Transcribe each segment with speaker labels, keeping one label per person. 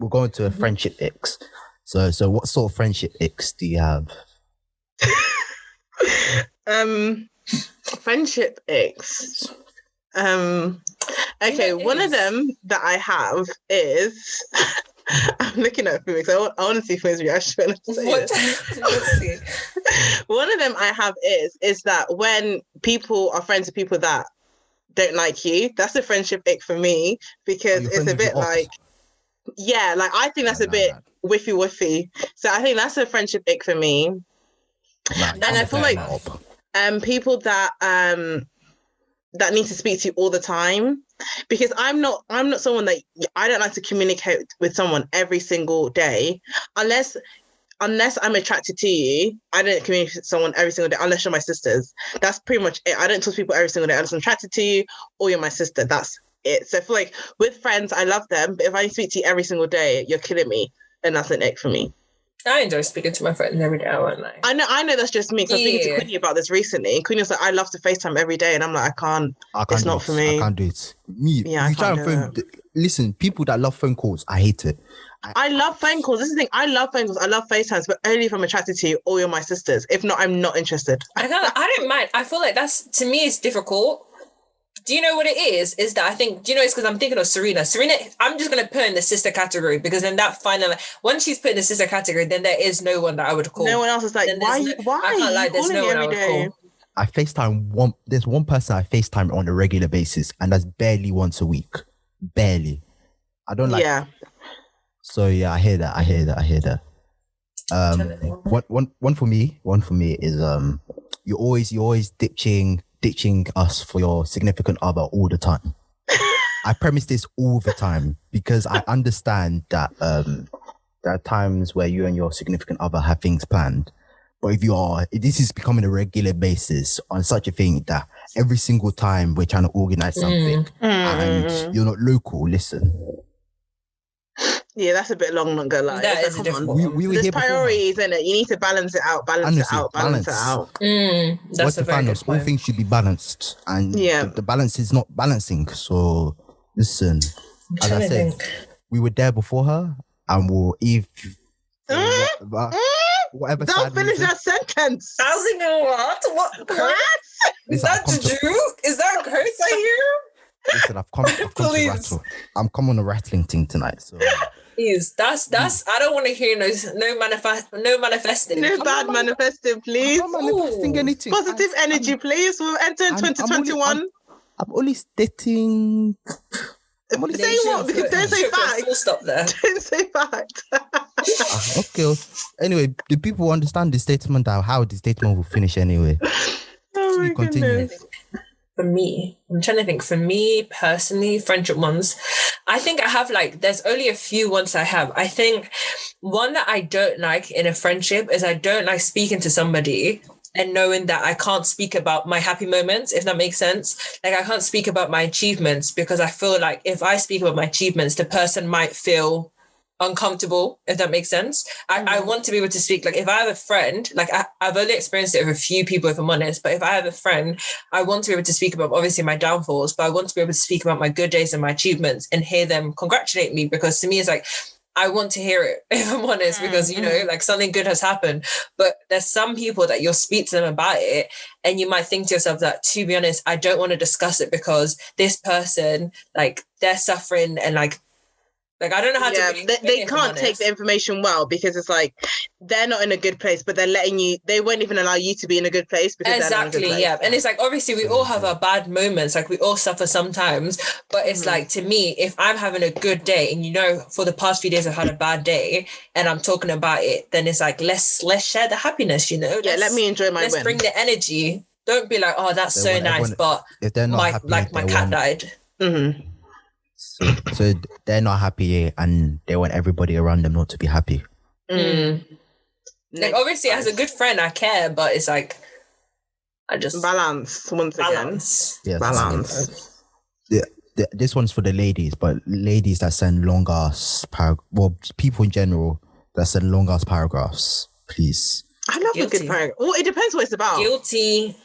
Speaker 1: we're going to a friendship X. So what sort of friendship X do you have?
Speaker 2: Friendship X. Okay, one of them that I have is I'm looking at Fumi's. I want to see Fumi's reaction. Let's see. One of them I have is that when people are friends with people that don't like you, that's a friendship ick for me, because it's a bit like, yeah, like I think that's a bit whiffy. So I think that's a friendship ick for me. And I feel like people that that need to speak to you all the time, because I'm not someone that, I don't like to communicate with someone every single day unless I'm attracted to you. I don't communicate with someone every single day unless you're my sisters. That's pretty much it. I don't talk to people every single day unless I'm attracted to you or you're my sister. That's it. So I feel like with friends, I love them, but if I speak to you every single day, you're killing me, and that's an ick for me.
Speaker 3: I enjoy speaking to my friends every day, I won't lie.
Speaker 2: I know that's just me, because I was speaking to Queenie about this recently. Queenie was like, I love to FaceTime every day, and I'm like, I can't it's not for me.
Speaker 1: I can't do it. Me,
Speaker 2: yeah,
Speaker 1: you try and phone. Listen, people that love phone calls, I hate it.
Speaker 2: I love phone calls. This is the thing. I love phone calls. I love FaceTimes, but only if I'm attracted to you or you're my sisters. If not, I'm not interested.
Speaker 3: I don't mind. I feel like that's, to me, it's difficult. Do you know what it is? Is that I think, do you know, it's because I'm thinking of Serena. Serena, I'm just going to put in the sister category, because then that final, once she's put in the sister category, then there is no one that I would call.
Speaker 2: No one else is like, why?
Speaker 3: I can't lie, there's no one I would call.
Speaker 1: I FaceTime there's one person I FaceTime on a regular basis, and that's barely once a week. Barely. I don't like.
Speaker 2: Yeah.
Speaker 1: So yeah, I hear that. One for me is you're always ditching us for your significant other all the time. I premise this all the time because I understand that there are times where you and your significant other have things planned. But if this is becoming a regular basis on such a thing that every single time we're trying to organize something and you're not local, listen.
Speaker 2: Yeah, that's a bit long, not gonna lie.
Speaker 3: That is difficult.
Speaker 2: There's priorities in it. You need to balance it out. Balance it out.
Speaker 3: That's a very good point.
Speaker 1: All things should be balanced, and the balance is not balancing. So, listen, as I said, we were there before her, and whatever.
Speaker 2: Don't finish that sentence.
Speaker 3: I was thinking, what? Is that true? Is that curse I hear?
Speaker 1: Listen, I've come to rattle. I'm coming on a rattling thing tonight. So
Speaker 3: that's I don't want to hear no manifesting.
Speaker 2: No bad manifesting, please.
Speaker 1: I'm not manifesting anything.
Speaker 2: Positive energy, please. We'll enter in 2021.
Speaker 1: I'm only stating.
Speaker 2: Say what? Because don't say fact.
Speaker 3: Full stop there.
Speaker 2: Don't say fact.
Speaker 1: Okay. Anyway, do people understand the statement? How the statement will finish anyway?
Speaker 2: Oh my goodness.
Speaker 3: For me, I'm trying to think. For me personally, friendship ones, I think I have there's only a few ones I have. I think one that I don't like in a friendship is I don't like speaking to somebody and knowing that I can't speak about my happy moments, if that makes sense. I can't speak about my achievements, because I feel like if I speak about my achievements, the person might feel uncomfortable, if that makes sense. I want to be able to speak. If I have a friend, I've only experienced it with a few people, if I'm honest, but if I have a friend, I want to be able to speak about obviously my downfalls, but I want to be able to speak about my good days and my achievements and hear them congratulate me, because to me it's I want to hear it, if I'm honest, because, something good has happened. But there's some people that you'll speak to them about it and you might think to yourself that, to be honest, I don't want to discuss it because this person, they're suffering and I don't know how to really
Speaker 2: they can't take the information well, because it's they're not in a good place, but they're they won't even allow you to be in a good place because they're not in a good place.
Speaker 3: Yeah. And it's obviously we all have our bad moments, we all suffer sometimes, but it's to me, if I'm having a good day and for the past few days I've had a bad day and I'm talking about it, then it's let's share the happiness,
Speaker 2: let me enjoy my
Speaker 3: let's bring the energy. Don't be oh, that's so nice, but
Speaker 1: if they're not happy,
Speaker 3: my cat died.
Speaker 1: So they're not happy and they want everybody around them not to be happy.
Speaker 3: Obviously as a good friend I care, but it's I just
Speaker 2: balance once again.
Speaker 1: Yes,
Speaker 2: balance.
Speaker 1: Yeah, this one's for the ladies, but ladies that send long ass people in general that send long ass paragraphs, please.
Speaker 2: I love a good paragraph. Well, it depends what it's about.
Speaker 3: Guilty.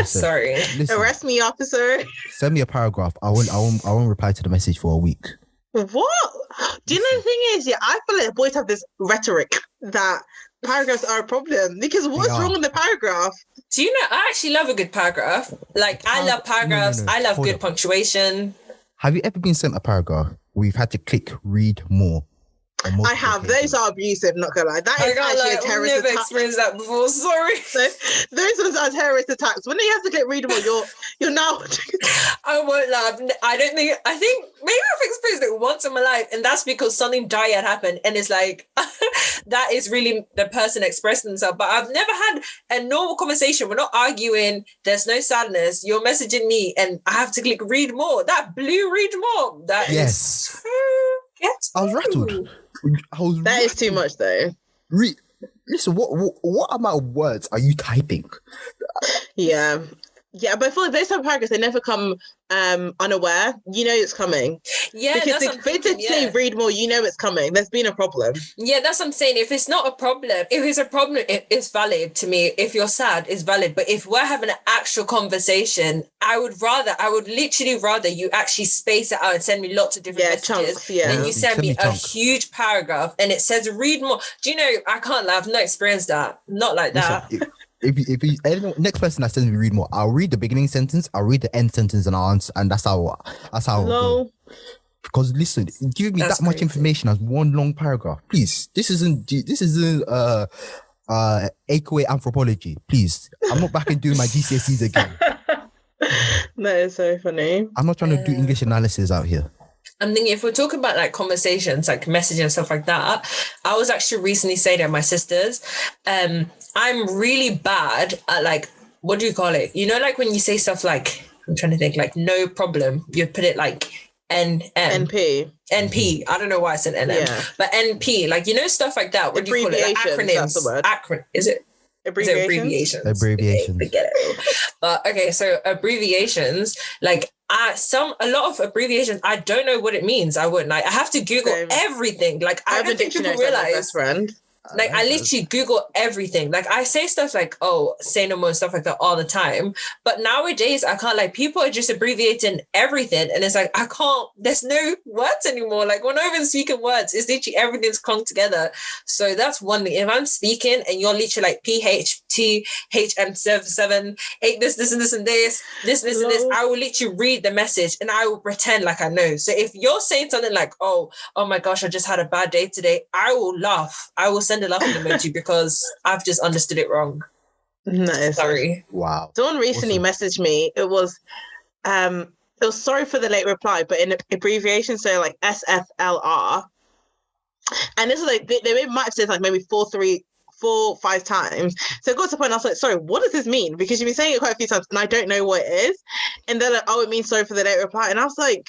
Speaker 3: Sorry.
Speaker 2: Arrest me, officer.
Speaker 1: Send me a paragraph. I won't reply to the message for a week.
Speaker 2: What? Do you know the thing is, yeah, I feel like boys have this rhetoric that paragraphs are a problem because what's wrong with the paragraph?
Speaker 3: Do you know, I actually love a good paragraph. Like, I love paragraphs. No. I love good punctuation.
Speaker 1: Have you ever been sent a paragraph where you've had to click read more?
Speaker 2: I have. Those are abusive, not gonna lie. That is actually a terrorist attack. I've never
Speaker 3: experienced that before, sorry.
Speaker 2: So, those ones are terrorist attacks. When you have to click read more, you're now...
Speaker 3: I won't laugh. I think maybe I've experienced it once in my life, and that's because something dire had happened, and it's like, that is really the person expressing themselves. But I've never had a normal conversation. We're not arguing. There's no sadness. You're messaging me, and I have to click read more. That blue read more. That is... Yes.
Speaker 1: I was rattled.
Speaker 2: That is too much, though.
Speaker 1: Listen, what amount of words are you typing?
Speaker 2: Yeah, but I feel like those type of paragraphs, they never come unaware. You know it's coming.
Speaker 3: Yeah,
Speaker 2: because if it's say read more, you know it's coming. There's been a problem.
Speaker 3: Yeah, that's what I'm saying. If it's not a problem, if it's a problem, it's valid to me. If you're sad, it's valid. But if we're having an actual conversation, I would literally rather you actually space it out and send me lots of different messages.
Speaker 2: Chunks,
Speaker 3: than you send me a huge paragraph and it says read more. Do you know, I can't lie, I've not experienced that. Not like that.
Speaker 1: If next person that sends me read more, I'll read the beginning sentence, I'll read the end sentence, and I'll answer, and that's how
Speaker 2: no.
Speaker 1: Because listen, give me that much information as one long paragraph, please. This isn't AQA anthropology, please. I'm not back and doing my GCSEs again.
Speaker 2: That is so funny.
Speaker 1: I'm not trying to do English analysis out here.
Speaker 3: I'm thinking if we're talking about like conversations, like messaging and stuff like that, I was actually recently saying to my sisters, I'm really bad at like, what do you call it? You know, like when you say stuff like, I'm trying to think, like no problem, you put it like
Speaker 2: NP.
Speaker 3: I don't know why I said NM, but NP, like, you know, stuff like that. What do you call it? Like acronyms. That's the word. Is it? Abbreviations. Forget it. But okay, so abbreviations, like a lot of abbreviations, I don't know what it means. I have to Google everything. Like I don't think people realize. Like I literally Google everything. Like I say stuff like, say no more and stuff like that all the time. But nowadays I can't, like, people are just abbreviating everything. And it's like, there's no words anymore. Like we're not even speaking words. It's literally everything's clung together. So that's one thing. If I'm speaking and you're literally like PHTHM77, this and this and this, I will literally read the message and I will pretend like I know. So if you're saying something like, oh my gosh, I just had a bad day today, I will laugh. I will send a laughing emoji because I've just understood it wrong.
Speaker 2: No,
Speaker 3: sorry.
Speaker 1: Wow.
Speaker 2: Someone recently messaged me. It was sorry for the late reply, but in abbreviation, so like SFLR. And this is like they might have said like maybe 4, 5 times. So it got to the point I was like, sorry, what does this mean? Because you've been saying it quite a few times and I don't know what it is. And they're like, it means sorry for the late reply. And I was like,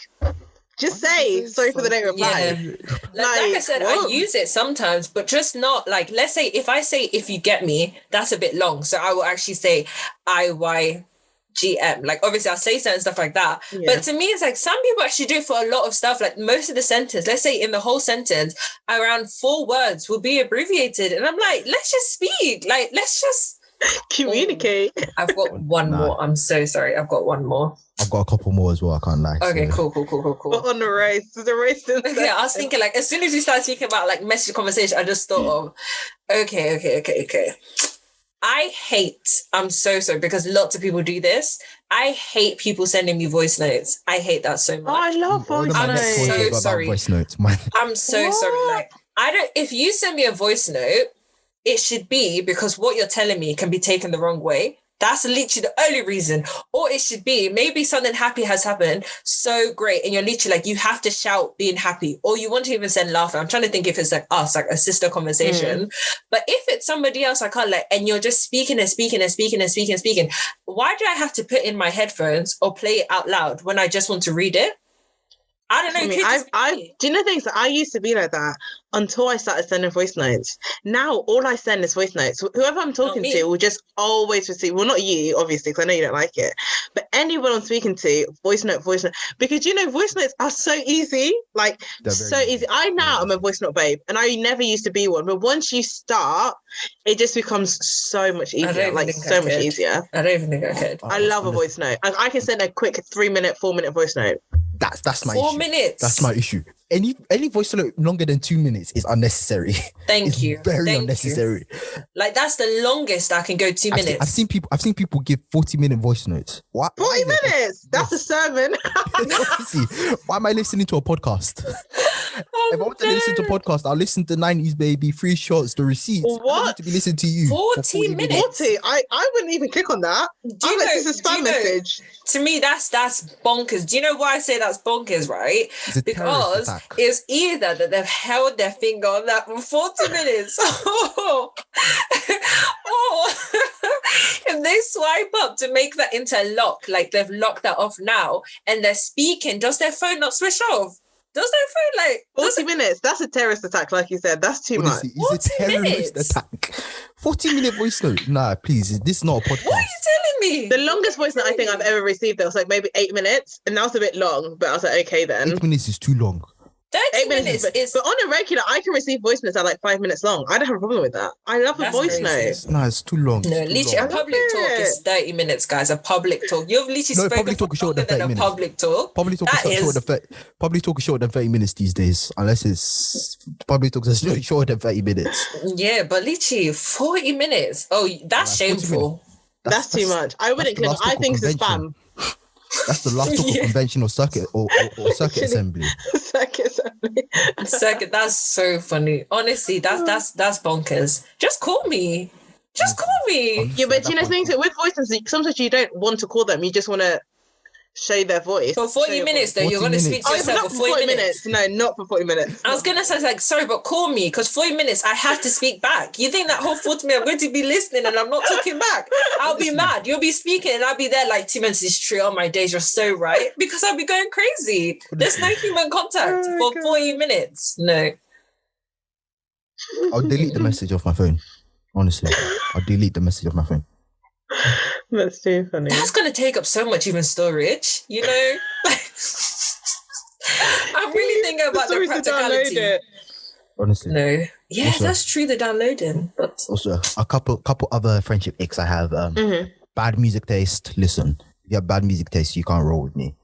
Speaker 2: just say sorry for the late reply.
Speaker 3: Yeah. Like I said, I use it sometimes, but just not like, let's say if I say if you get me, that's a bit long. So I will actually say IYGM. Like obviously I'll say certain stuff like that. Yeah. But to me, it's like some people actually do it for a lot of stuff. Like most of the sentence, let's say in the whole sentence, around 4 words will be abbreviated. And I'm like, let's just speak. Like, let's just
Speaker 2: communicate.
Speaker 3: I've got one more. I'm so sorry. I've got one more.
Speaker 1: I've got a couple more as well. I can't lie.
Speaker 3: Okay, cool.
Speaker 2: We're on the race. There's a race.
Speaker 3: Yeah, I was thinking like as soon as we started speaking about like message conversation, I just thought of okay. I'm so sorry because lots of people do this. I hate people sending me voice notes. I hate that so much.
Speaker 2: I love voice notes.
Speaker 3: I'm so sorry.
Speaker 1: Voice notes.
Speaker 3: I'm so sorry. Like if you send me a voice note, it should be because what you're telling me can be taken the wrong way. That's literally the only reason. Or it should be maybe something happy has happened. So great. And you're literally like, you have to shout being happy. Or you want to even send laughter. I'm trying to think if it's like us, like a sister conversation. But if it's somebody else, I can't and you're just speaking. Why do I have to put in my headphones or play it out loud when I just want to read it? I don't know.
Speaker 2: Do you know things that I used to be like that until I started sending voice notes. Now all I send is voice notes. Whoever I'm talking to will just always receive. Well, not you, obviously, because I know you don't like it. But anyone I'm speaking to, voice note. Because voice notes are so easy. Like so easy. I now am a voice note babe, and I never used to be one. But once you start, it just becomes so much easier. Like so much easier.
Speaker 3: I don't even think I could.
Speaker 2: I love a voice note. I can send a quick 3-minute, 4-minute voice note.
Speaker 1: That's my
Speaker 3: 4
Speaker 1: issue.
Speaker 3: minutes.
Speaker 1: That's my issue. Any voice note longer than 2 minutes is unnecessary.
Speaker 3: Thank you.
Speaker 1: Very
Speaker 3: Thank
Speaker 1: unnecessary.
Speaker 3: You. Like that's the longest I can go 2 minutes.
Speaker 1: I've seen people give 40-minute voice notes. What?
Speaker 2: 40 minutes? That's a sermon.
Speaker 1: Why am I listening to a podcast? If I want to listen to a podcast, I'll listen to 90s Baby, Free Shots, The Receipts.
Speaker 2: What?
Speaker 1: I don't need to be listening to you.
Speaker 3: 40 minutes.
Speaker 2: 40? I wouldn't even click on that. This is a spam message.
Speaker 3: To me, that's bonkers. Do you know why I say that's bonkers, right? Because it's either that they've held their finger on that for 40 minutes or if they swipe up to make that into lock, like they've locked that off now and they're speaking, does their phone not switch off? Does their phone
Speaker 2: 40 minutes? That's a terrorist attack, like you said. That's too much.
Speaker 1: It's a terrorist attack. 40-minute voice note. Nah, please. This is not a podcast.
Speaker 3: What are you telling me?
Speaker 2: The longest voice note I think I've ever received, was like maybe 8 minutes, and that was a bit long. But I was like, okay then.
Speaker 1: 8 minutes is too long.
Speaker 3: 30 minutes is...
Speaker 2: But on a regular, I can receive voice notes that are like 5 minutes long. I don't have a problem with that. I love a voice note.
Speaker 1: No, it's too long.
Speaker 3: No, literally, a public talk is 30 minutes, guys. A public talk. You've literally spoken
Speaker 1: public talk is shorter than 30 minutes.
Speaker 3: Public talk.
Speaker 1: Public talk is shorter than 30 minutes these days, unless it's public talk is shorter than 30 minutes.
Speaker 3: Yeah, but literally 40 minutes. Oh, that's shameful.
Speaker 2: That's too much. I wouldn't click. I think it's spam.
Speaker 1: That's the last talk of convention or circuit or circuit assembly.
Speaker 3: Circuit. That's so funny. Honestly, that's bonkers. Just call me.
Speaker 2: Yeah, but you know, things with voices, sometimes you don't want to call them. You just want to show their voice.
Speaker 3: For 40 minutes, though, you're going to speak to yourself for 40 minutes.
Speaker 2: No, not for 40 minutes.
Speaker 3: I was going to say, like, sorry, but call me, because 40 minutes, I have to speak back. You think that whole 40 minutes, I'm going to be listening and I'm not talking back? I'll be mad. You'll be speaking and I'll be there like, 2 minutes is true. Oh, my days, you're so right. Because I'll be going crazy. There's no human contact for 40 minutes. No.
Speaker 1: I'll delete the message off my phone. Honestly, I'll delete the message off my phone.
Speaker 2: That's too funny.
Speaker 3: That's going to take up so much even storage, you know? I'm really thinking about the practicality.
Speaker 1: Honestly.
Speaker 3: No. Yeah, also, that's true, the downloading. But...
Speaker 1: Also, a couple other friendship icks I have. Bad music taste. Listen, if you have bad music taste, you can't roll with me.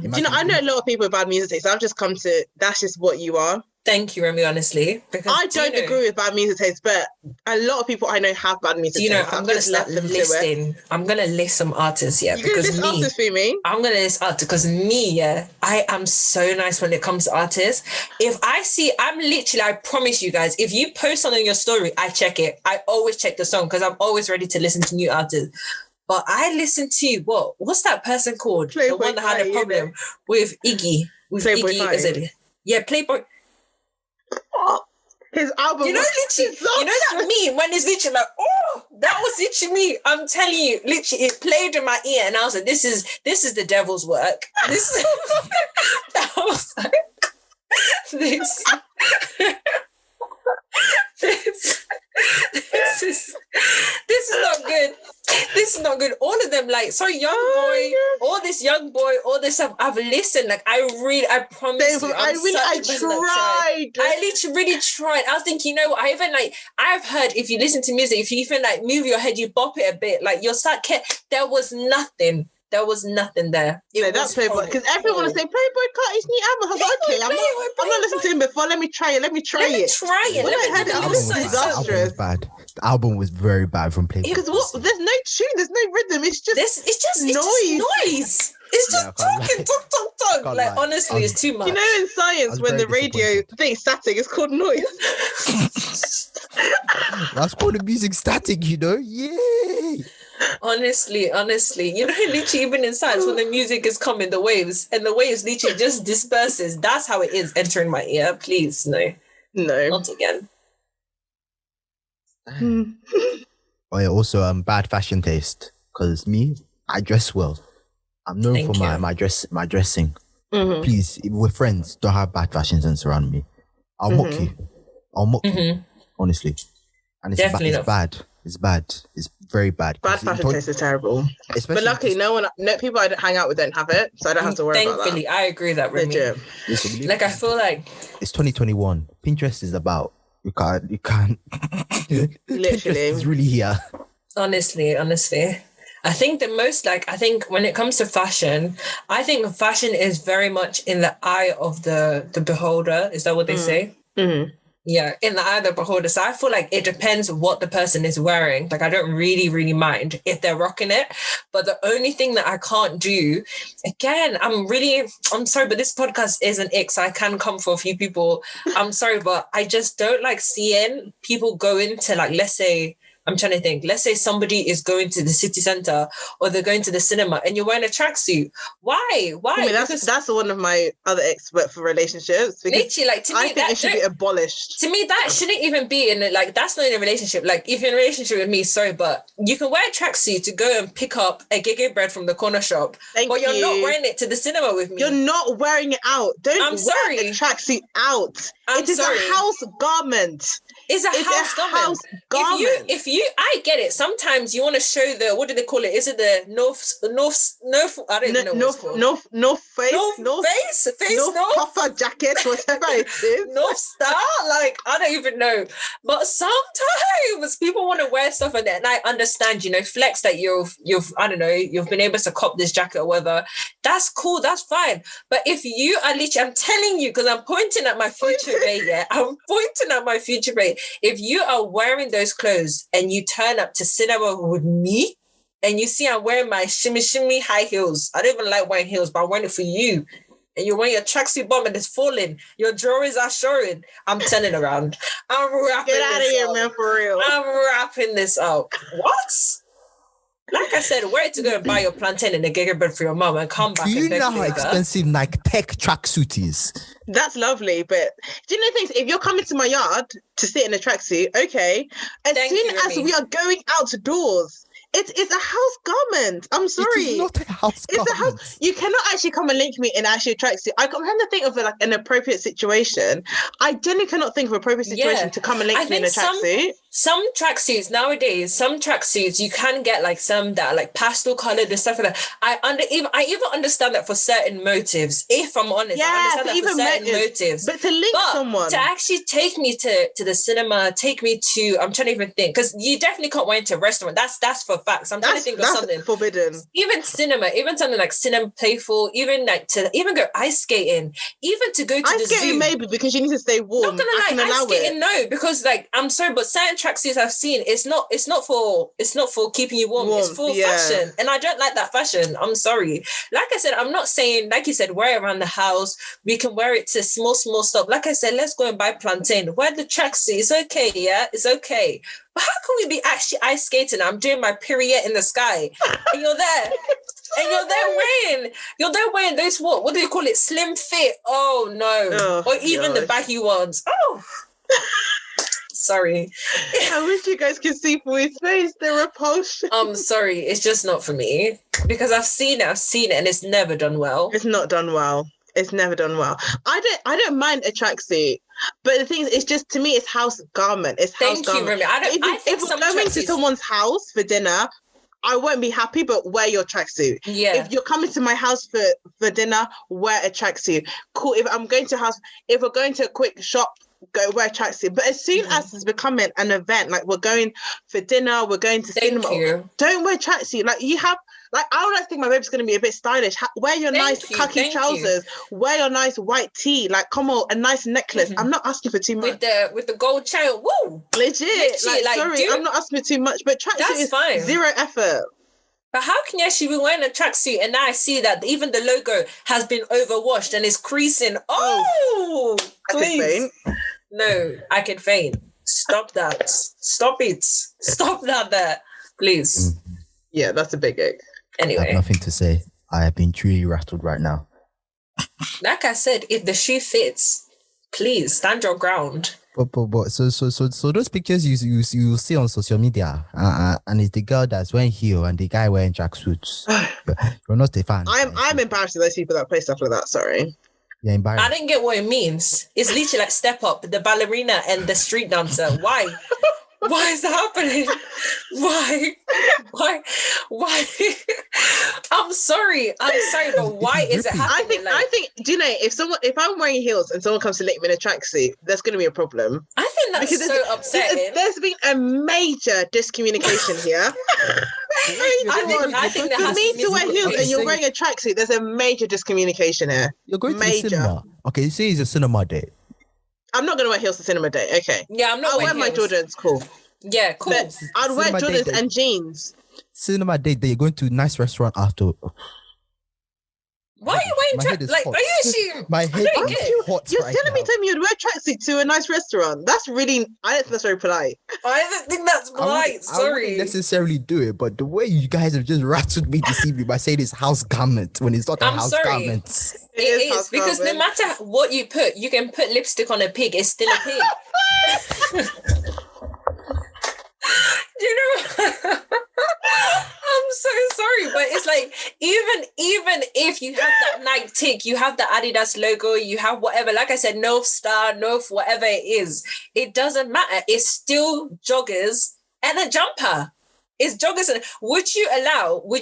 Speaker 2: Do you know, I know a lot of people with bad music taste. I've just come to, that's just what you are.
Speaker 3: Thank you, Remy, honestly. Because
Speaker 2: I don't agree with bad music taste, but a lot of people I know have bad music taste.
Speaker 3: I'm going to start listing. I'm going to list some artists, yeah.
Speaker 2: You're because me, artists for me?
Speaker 3: I'm going to list artists because me, yeah, I am so nice when it comes to artists. If I see, I promise you guys, if you post something on your story, I check it. I always check the song because I'm always ready to listen to new artists. But I listen to, what's that person called? Playboy, the one that had a problem with Iggy. With
Speaker 2: Playboy
Speaker 3: Iggy, is it? Yeah, Playboy.
Speaker 2: His album,
Speaker 3: you know that meme when it's literally like, that was literally me. I'm telling you, literally, it played in my ear, and I was like, "This is the devil's work." This, I was like, this is not good. This is not good. All of them, like, sorry, young boy, all this young boy, all this stuff. I've listened. Like, I promise you, I tried. I literally really tried. I was thinking, you know, I've heard if you listen to music, if you even like move your head, you bop it a bit, like your side. There was nothing. There was nothing there.
Speaker 2: That's Playboy. Because everyone will say, Playboy cut his new album. I was like, okay, I'm not listening to him before. Let me try it. When I heard it, it was disastrous.
Speaker 1: The album was bad. The album was very bad from Playboy.
Speaker 2: Because there's no tune, there's no rhythm. It's just noise.
Speaker 3: It's just talk. Like, honestly, it's too much.
Speaker 2: You know, in science, when the radio thing static, it's called noise.
Speaker 1: That's called the music static, you know? Yay!
Speaker 3: Honestly, you know, literally even in science, when the music is coming, the waves literally just disperses. That's how it is entering my ear. Please, no, not again.
Speaker 1: Oh yeah, also bad fashion taste, because me, I dress well. I'm known for my dressing. Mm-hmm. Please, if we're friends, don't have bad fashion sense around me. I'll mock you. Honestly, and it's bad. It's bad. It's very bad.
Speaker 2: Bad fashion taste is terrible. But luckily, no people I hang out with don't have it, so I don't have to worry about that.
Speaker 3: Thankfully, I agree that Remy.
Speaker 1: Listen,
Speaker 3: like I feel like
Speaker 1: it's 2021. Pinterest is about you can't.
Speaker 2: Literally,
Speaker 1: Pinterest is really here.
Speaker 3: Honestly. I think when it comes to fashion, I think fashion is very much in the eye of the beholder. Is that what they say?
Speaker 2: Mm-hmm.
Speaker 3: Yeah, in the eye of the beholder. So I feel like it depends what the person is wearing. Like, I don't really, really mind if they're rocking it. But the only thing that I can't do, again, I'm sorry, but this podcast is an ick, so I can come for a few people. I'm sorry, but I just don't like seeing people go into, like, let's say, I'm trying to think. Let's say somebody is going to the city centre or they're going to the cinema and you're wearing a tracksuit. Why?
Speaker 2: I mean, that's one of my other experts for relationships.
Speaker 3: Literally, like, to me,
Speaker 2: I think it should be abolished.
Speaker 3: To me, that shouldn't even be in it. Like, that's not in a relationship. Like, if you're in a relationship with me, sorry, but you can wear a tracksuit to go and pick up a gigi bread from the corner shop. But you're not wearing it to the cinema with me.
Speaker 2: You're not wearing it out. Don't wear a tracksuit out. It is a house garment.
Speaker 3: It's a house garment. If you, I get it. Sometimes you want to show the, what do they call it? Is it the north? I don't even know what it's called.
Speaker 2: North puffer jacket, whatever it is.
Speaker 3: North Star? Like, I don't even know. But sometimes people want to wear stuff and I understand, flex that you've I don't know, you've been able to cop this jacket or whatever. That's cool. That's fine. But if you are literally, I'm telling you, because I'm pointing at my future babe, yeah. I'm pointing at my future babe. If you are wearing those clothes and you turn up to cinema with me and you see I'm wearing my shimmy high heels, I don't even like wearing heels, but I'm wearing it for you, and you're wearing your tracksuit bottom and it's falling, your drawers are showing, I'm turning around. I'm wrapping
Speaker 2: Get out of here, man, for real.
Speaker 3: I'm wrapping this up. What? Like I said, where to go and buy your plantain and a gigabird for your mom and come back.
Speaker 1: Do you know how expensive like tech tracksuit is?
Speaker 2: That's lovely, but do you know things? If you're coming to my yard to sit in a tracksuit, okay. As soon as we are going outdoors, it's a house garment. I'm sorry.
Speaker 1: It is not a house garment.
Speaker 2: It's a house. You cannot actually come and link me in actually a tracksuit. I'm trying to think of like an appropriate situation. I genuinely cannot think of an appropriate situation to come and link me in a tracksuit.
Speaker 3: Some tracksuits nowadays, you can get like some that are like pastel colored and stuff like that. I even understand that for certain motives. If I'm honest, I understand that for certain motives.
Speaker 2: But to link someone,
Speaker 3: to actually take me to the cinema, take me to, I'm trying to even think, because you definitely can't wait into a restaurant. That's for facts. I'm trying to think of something
Speaker 2: forbidden.
Speaker 3: Even cinema, even something like cinema playful, even like to even go ice skating, even to go to
Speaker 2: ice skating
Speaker 3: zoo.
Speaker 2: Maybe because you need to stay warm.
Speaker 3: Not gonna lie, ice skating no, because like I'm sorry, but certain tracksuits I've seen, it's not for keeping you warm. It's for fashion, and I don't like that fashion. I'm sorry. Like I said, I'm not saying, like you said, wear it around the house. We can wear it to small stuff. Like I said, let's go and buy plantain. Wear the tracksuit. It's okay, yeah, it's okay. But how can we be actually ice skating? I'm doing my period in the sky, and you're there. And you're there wearing those, what do you call it? Slim fit. Oh no. Or even the baggy ones. Oh. Sorry.
Speaker 2: I wish you guys could see Fui's face. The repulsion.
Speaker 3: I'm sorry. It's just not for me. Because I've seen it and it's never done well.
Speaker 2: It's not done well. It's never done well. I don't mind a tracksuit. But the thing is, it's just, to me, it's house garment. It's house garment.
Speaker 3: Thank you, Remy.
Speaker 2: If we're going to someone's house for dinner, I won't be happy, but wear your tracksuit.
Speaker 3: Yeah.
Speaker 2: If you're coming to my house for dinner, wear a tracksuit. Cool. If we're going to a quick shop, go wear a tracksuit. But as soon as it's becoming an event, like we're going for dinner, we're going to cinema, don't wear tracksuit. Like you have, like I would like to think my baby's going to be a bit stylish. Wear your nice khaki trousers. Wear your nice white tee. Like come on, a nice necklace. I'm not asking for too much.
Speaker 3: With the gold chain. Woo!
Speaker 2: Legit. Sorry, I'm not asking for too much. But tracksuit is fine. Zero effort.
Speaker 3: But how can you actually be wearing a tracksuit and now I see that even the logo has been overwashed and it's creasing? Oh, please. No, I can faint. Stop that. Stop it. Stop that there. Please.
Speaker 2: Yeah, that's a big egg.
Speaker 3: Anyway.
Speaker 1: I have nothing to say. I have been truly rattled right now.
Speaker 3: Like I said, if the shoe fits, please stand your ground.
Speaker 1: But so those pictures you see on social media, and it's the girl that's wearing heel and the guy wearing tracksuits. You're not a fan.
Speaker 2: I'm embarrassed of those people that play stuff like that. Sorry.
Speaker 1: You're embarrassed.
Speaker 3: I didn't get what it means. It's literally like Step Up, the ballerina and the street dancer. Why? Why is that happening? Why? I'm sorry, but why is it happening?
Speaker 2: I think, do you know, if I'm wearing heels and someone comes to lick me in a tracksuit, there's going to be a problem.
Speaker 3: I think that's so upsetting.
Speaker 2: There's been a major discommunication here.
Speaker 3: I think
Speaker 2: for me to wear heels and you're wearing a tracksuit, there's a major discommunication here.
Speaker 1: You're going to the cinema. Okay, say it's a cinema day.
Speaker 2: I'm not going to wear heels to cinema day. Okay.
Speaker 3: Yeah, I'm not.
Speaker 2: I'll wear my Jordans. Cool.
Speaker 3: Yeah, cool.
Speaker 2: But I'd wear Jordans and jeans.
Speaker 1: Cinema day, you're going to a nice restaurant after.
Speaker 3: Why are you wearing tracksuits? Like, are you assuming?
Speaker 1: My head is hot.
Speaker 2: You're telling me you'd wear tracksuit to a nice restaurant. That's really, I don't think that's very polite.
Speaker 3: I don't think that's polite. Sorry.
Speaker 1: I wouldn't necessarily do it, but the way you guys have just rattled me this evening by saying it's house garment when it's not a house garment.
Speaker 3: It is because no matter what you put, you can put lipstick on a pig. It's still a pig. You know, I'm so sorry, but it's like even if you have that Nike tick, you have the Adidas logo, you have whatever, like I said, North Star, North, whatever it is, it doesn't matter. It's still joggers and a jumper. It's joggers. And would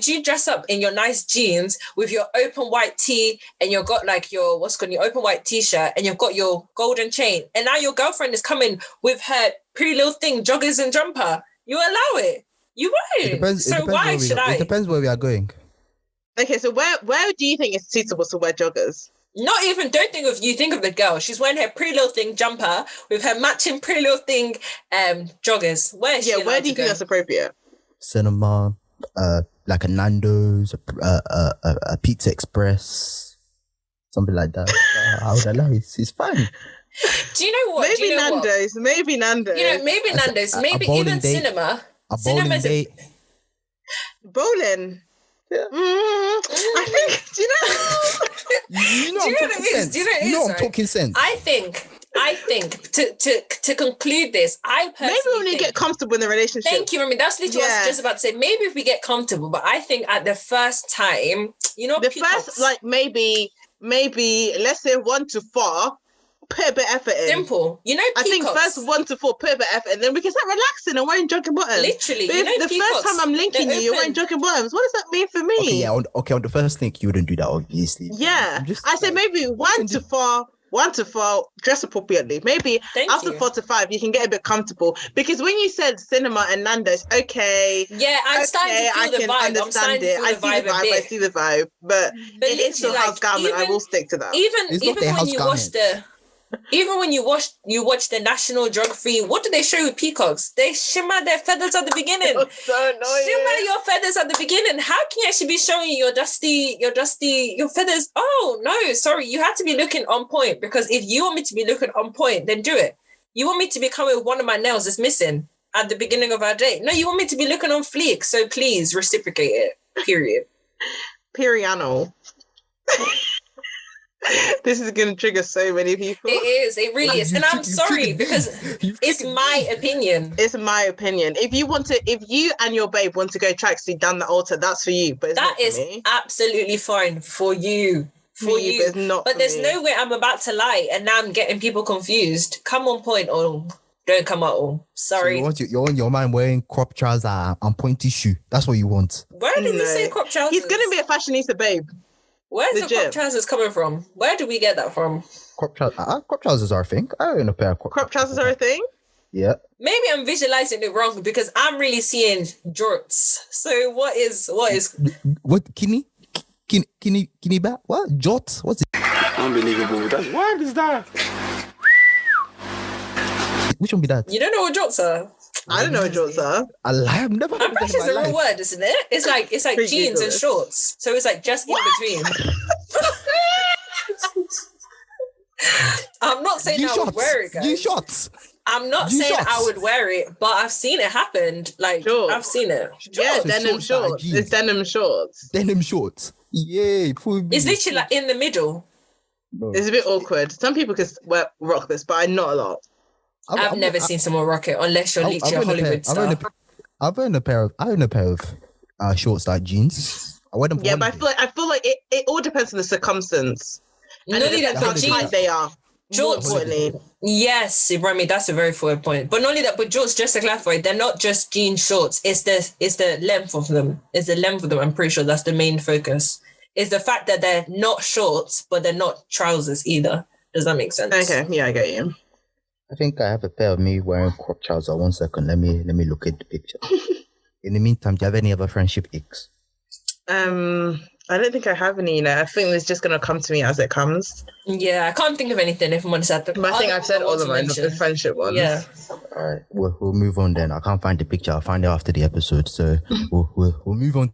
Speaker 3: you dress up in your nice jeans with your open white tee and you've got like your open white t-shirt and you've got your golden chain, and now your girlfriend is coming with her pretty little thing, joggers and jumper? You allow it. You won't. It
Speaker 1: depends where we are going.
Speaker 2: Okay, so where do you think it's suitable to wear joggers?
Speaker 3: Think of the girl. She's wearing her pretty little thing jumper with her matching pretty little thing joggers. Where do you think
Speaker 2: that's appropriate?
Speaker 1: Cinema, like a Nando's, a Pizza Express, something like that. I would allow it. It's fine.
Speaker 3: Do you know what?
Speaker 2: Maybe Nando's. Maybe
Speaker 3: Nando's. Maybe even
Speaker 1: date,
Speaker 3: cinema.
Speaker 1: A bowling date.
Speaker 2: Bowling. Yeah. I think.
Speaker 1: You know I'm talking sense. You know I'm talking sense.
Speaker 3: I think to conclude this, I personally
Speaker 2: maybe when you get comfortable in the relationship.
Speaker 3: Thank you, Remy. That's literally what I was just about to say. Maybe if we get comfortable, but I think at the first time, the
Speaker 2: first maybe let's say 1 to 4. Put a bit of effort in.
Speaker 3: Simple. I
Speaker 2: think first 1 to 4, put a bit of effort, and then we can start relaxing and wearing jogging bottoms.
Speaker 3: Literally.
Speaker 2: But the first time I'm linking you're wearing jogging bottoms. What does that mean for me?
Speaker 1: Okay, on the first link, you wouldn't do that, obviously.
Speaker 2: Yeah. I said maybe 1 to 4, dress appropriately. Maybe after 4 to 5, you can get a bit comfortable. Because when you said cinema and Nando's, okay.
Speaker 3: Yeah, I'm starting to feel the vibe. I
Speaker 2: see the vibe. But it is still house garment. I will stick to that.
Speaker 3: Even when you watch the National Geography, what do they show with peacocks? They shimmer their feathers at the beginning.
Speaker 2: So annoying.
Speaker 3: Shimmer your feathers at the beginning. How can you actually be showing your feathers? Oh no, sorry, you have to be looking on point, because if you want me to be looking on point, then do it. You want me to be coming with one of my nails that's missing at the beginning of our date? No, you want me to be looking on fleek, so please reciprocate it. Period.
Speaker 2: Periano. This is going to trigger so many people.
Speaker 3: It is. It really is. And I'm sorry because it's my opinion.
Speaker 2: It's my opinion. If you and your babe want to go tracksuit down the altar, that's for you. But
Speaker 3: that is absolutely fine for you. But there's no way I'm about to lie and now I'm getting people confused. Come on point or don't come at all. Sorry.
Speaker 1: So you want your man wearing crop trousers and pointy shoe. That's what you want.
Speaker 3: Where did we say crop trousers?
Speaker 2: He's going to be a fashionista, babe.
Speaker 3: Where's the crop trousers coming from? Where do we get that from?
Speaker 1: Crop trousers are a thing. I own a pair of
Speaker 2: crop trousers are a thing?
Speaker 1: Yeah.
Speaker 3: Maybe I'm visualizing it wrong because I'm really seeing jorts. So what is
Speaker 1: what kini bat? What? Jot? What's it?
Speaker 4: Unbelievable. What is that?
Speaker 1: Which one be that?
Speaker 3: You don't know what jorts are?
Speaker 2: I don't know what jorts are.
Speaker 1: I've never heard of
Speaker 3: that. It's a real word, isn't it? It's like jeans and shorts. So it's like just in between. I'm not saying I would wear it, guys.
Speaker 1: Shorts.
Speaker 3: I'm not saying I would wear it, but I've seen it happen. Like sure. I've seen it.
Speaker 2: Yeah, denim shorts. It's denim shorts.
Speaker 1: Denim shorts. Yeah.
Speaker 3: It's literally like in the middle.
Speaker 2: No. It's a bit awkward. Some people can rock this, but not a lot.
Speaker 3: I've never seen someone rock it unless you're literally a Hollywood star.
Speaker 1: I own a pair of shorts like jeans. I wear them.
Speaker 2: Yeah, but I feel like it all depends on the circumstance. And it depends how tight they are. Jorts.
Speaker 3: Yes, Remy, that's a very fair point. But not only that, but jorts, just to clarify, they're not just jean shorts. It's the length of them. It's the length of them. I'm pretty sure that's the main focus. It's the fact that they're not shorts, but they're not trousers either. Does that make sense?
Speaker 2: Okay, yeah, I get you.
Speaker 1: I think I have a pair of me wearing crop trousers. 1 second, let me look at the picture. In the meantime, do you have any other friendship icks?
Speaker 2: I don't think I have any. I think it's just gonna come to me as it comes.
Speaker 3: Yeah, I can't think of anything if I'm honest. I
Speaker 2: think I've said all of mine, the friendship ones.
Speaker 3: Yeah.
Speaker 1: All right, we'll move on then. I can't find the picture. I'll find it after the episode. So we'll move on